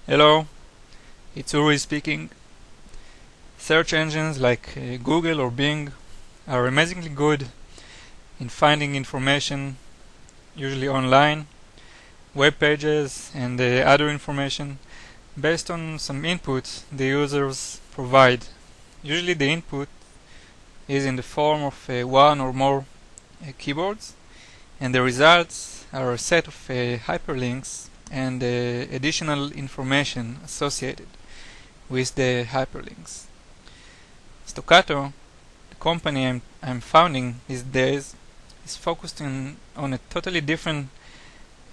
Hello, it's Uri speaking. Search engines like Google or Bing are amazingly good in finding information, usually online, web pages, and other information based on some input the users provide. Usually the input is in the form of one or more keywords, and the results are a set of hyperlinks and additional information associated with the hyperlinks. Stoccato, the company I'm founding these days, is focused on a totally different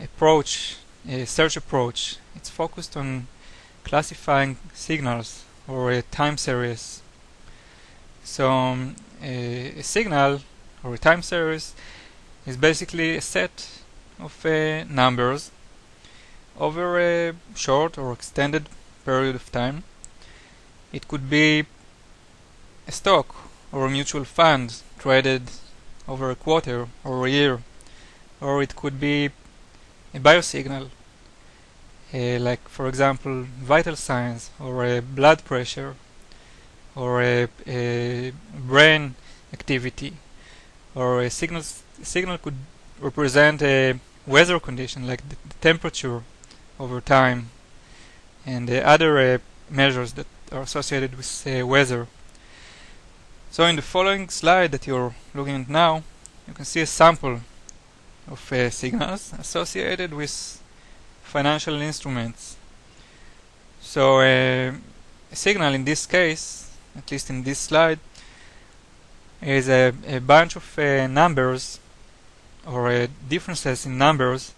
approach, a search approach. It's focused on classifying signals or a time series. So a signal or a time series is basically a set of numbers over a short or extended period of time. It could be a stock or a mutual fund traded over a quarter or a year, or it could be a biosignal, like for example vital signs or a blood pressure or a brain activity, or a signal could represent a weather condition like the temperature over time and other measures that are associated with weather. So in the following slide that you're looking at now, you can see a sample of signals associated with financial instruments. So a signal in this case, at least in this slide, is a bunch of numbers or differences in numbers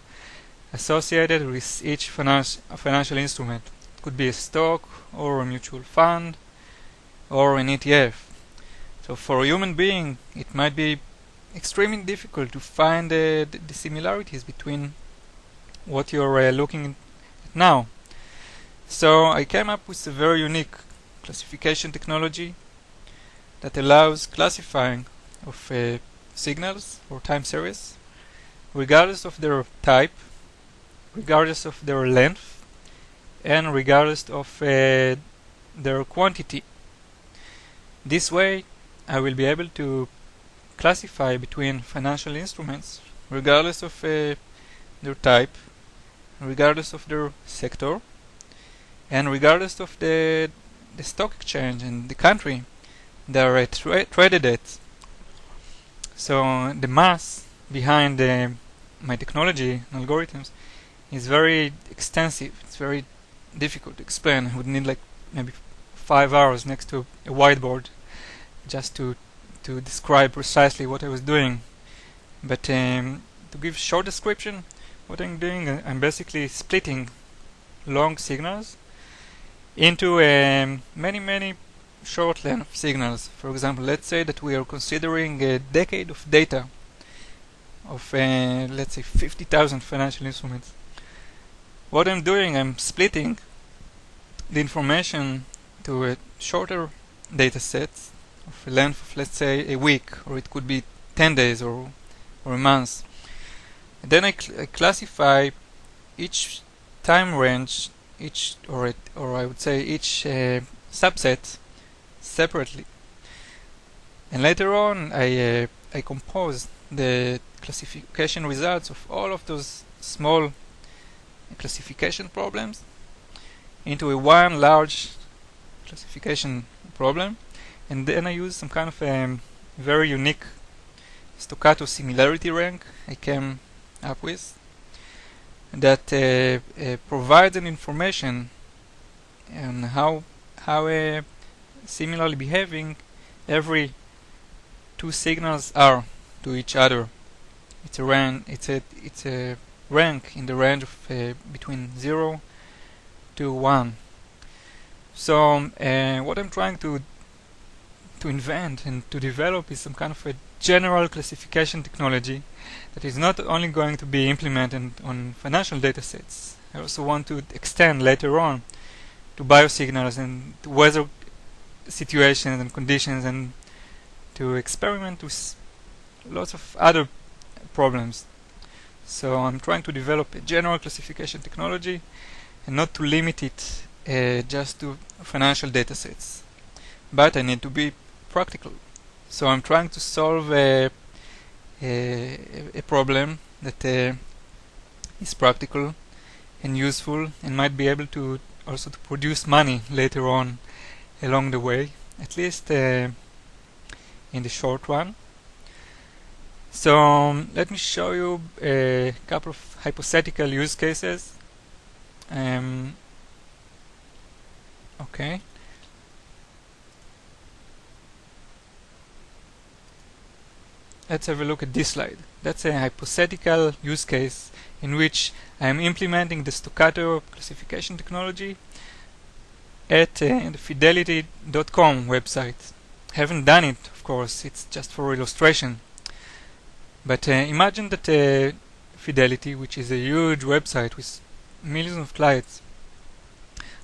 associated with each financial instrument. It could be a stock or a mutual fund or an ETF. So for a human being, it might be extremely difficult to find the similarities between what you're looking at now. So I came up with a very unique classification technology that allows classifying of signals or time series regardless of their type, regardless of their length, and regardless of their quantity. This way I will be able to classify between financial instruments regardless of their type, regardless of their sector, and regardless of the stock exchange and the country they are traded at. So the math behind my technology and algorithms is very extensive. It's very difficult to explain. I would need like maybe 5 hours next to a whiteboard just to describe precisely what I was doing. But to give short description, what I'm doing, I'm basically splitting long signals into many short length signals. For example, let's say that we are considering a decade of data of let's say 50,000 financial instruments. What I'm doing, I'm splitting the information to a shorter data sets of a length of, let's say, a week, or it could be 10 days or a month. And then I classify each time range, or I would say each subset separately. And later on, I compose the classification results of all of those small classification problems into a one large classification problem, and then I use some kind of very unique Stoccato similarity rank I came up with that provides an information on how similarly behaving every two signals are to each other. It's a rank in the range of between 0 to 1. So what I'm trying to invent and to develop is some kind of a general classification technology that is not only going to be implemented on financial datasets. I also want to extend later on to biosignals and to weather situations and conditions, and to experiment with lots of other problems. So I'm trying to develop a general classification technology and not to limit it just to financial datasets. But I need to be practical. So I'm trying to solve a problem that is practical and useful and might be able to also to produce money later on along the way, at least in the short run. So let me show you a couple of hypothetical use cases. Okay. Let's have a look at this slide. That's a hypothetical use case in which I am implementing the Stockato classification technology at the fidelity.com website. I haven't done it, of course, it's just for illustration. But imagine that Fidelity, which is a huge website with millions of clients,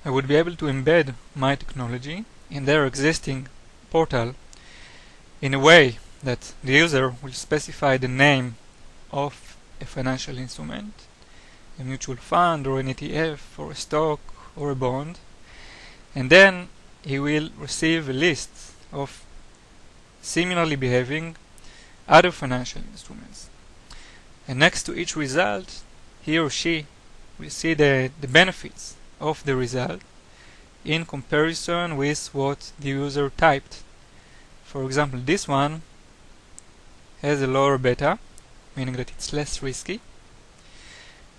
I would be able to embed my technology in their existing portal in a way that the user will specify the name of a financial instrument, a mutual fund or an ETF or a stock or a bond, and then he will receive a list of similarly behaving other financial instruments. And next to each result, he or she will see the benefits of the result in comparison with what the user typed. For example, this one has a lower beta, meaning that it's less risky,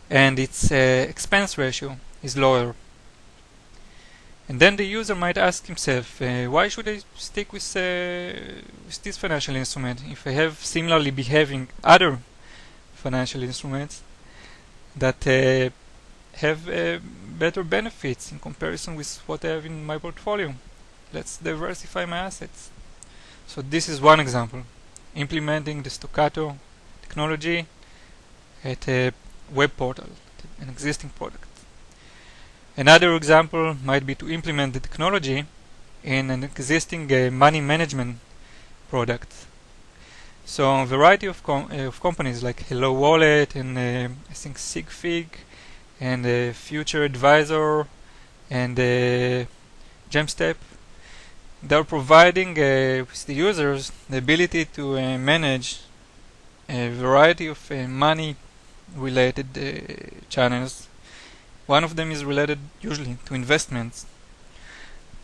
and its expense ratio is lower. And then the user might ask himself, why should I stick with this financial instrument if I have similarly behaving other financial instruments that have better benefits in comparison with what I have in my portfolio? Let's diversify my assets. So this is one example, implementing the Stockato technology at a web portal, an existing product. Another example might be to implement the technology in an existing money management product. So a variety of companies like Hello Wallet and I think Sigfig and Future Advisor and Gemstep, they're providing with the users the ability to manage a variety of money related channels. One of them is related usually to investments.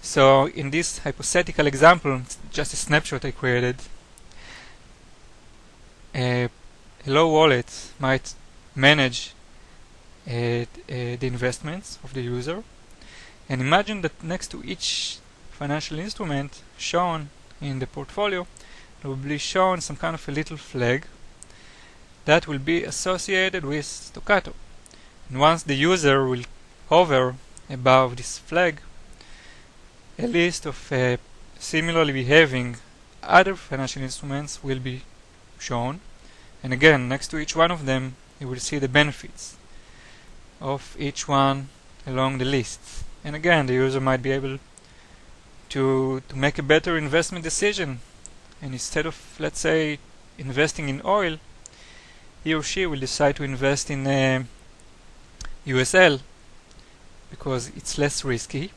So in this hypothetical example, it's just a snapshot I created, Hello Wallet might manage the investments of the user, and imagine that next to each financial instrument shown in the portfolio there will be shown some kind of a little flag that will be associated with Stockato. And once the user will hover above this flag, a list of similarly behaving other financial instruments will be shown, and again next to each one of them you will see the benefits of each one along the list. And again the user might be able to make a better investment decision, and instead of, let's say, investing in oil, he or she will decide to invest in USL because it's less risky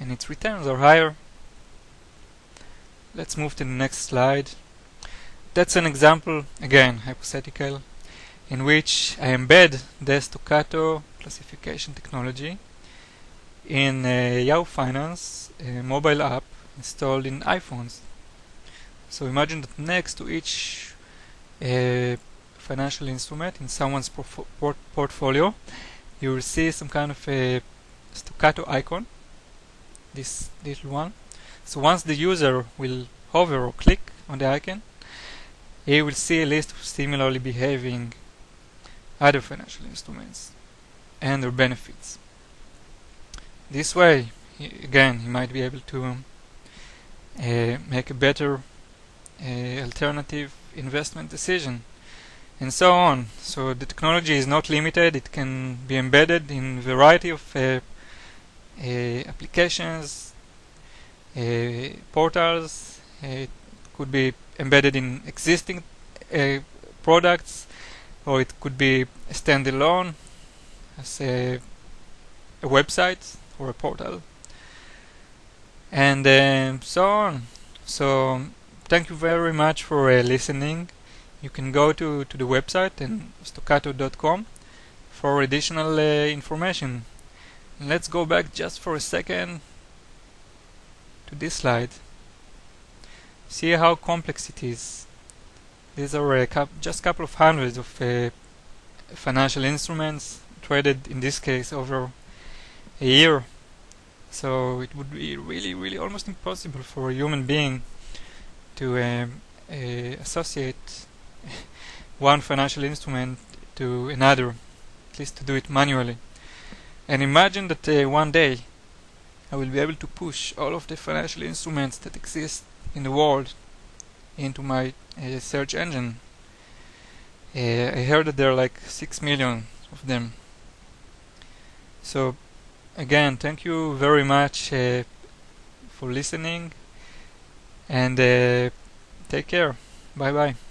and its returns are higher. Let's move to the next slide. That's an example, again hypothetical, in which I embed the Stockato classification technology in Yahoo Finance, a mobile app installed in iPhones. So imagine that next to each financial instrument in someone's portfolio, you will see some kind of a Stockato icon, this little one. So once the user will hover or click on the icon, he will see a list of similarly behaving other financial instruments and their benefits. This way, again, he might be able to make a better alternative investment decision, and so on. So the technology is not limited, it can be embedded in a variety of applications, portals. It could be embedded in existing products, or it could be standalone as a website or a portal, and so on. So thank you very much for listening. You can go to the website and stoccato.com for additional information. Let's go back just for a second to this slide. See how complex it is. These are just a couple of hundreds of financial instruments traded, in this case, over a year. So it would be really almost impossible for a human being to associate one financial instrument to another, at least to do it manually. And imagine that one day I will be able to push all of the financial instruments that exist in the world into my search engine. I heard that there are like 6 million of them. So again, thank you very much for listening, and take care. Bye bye.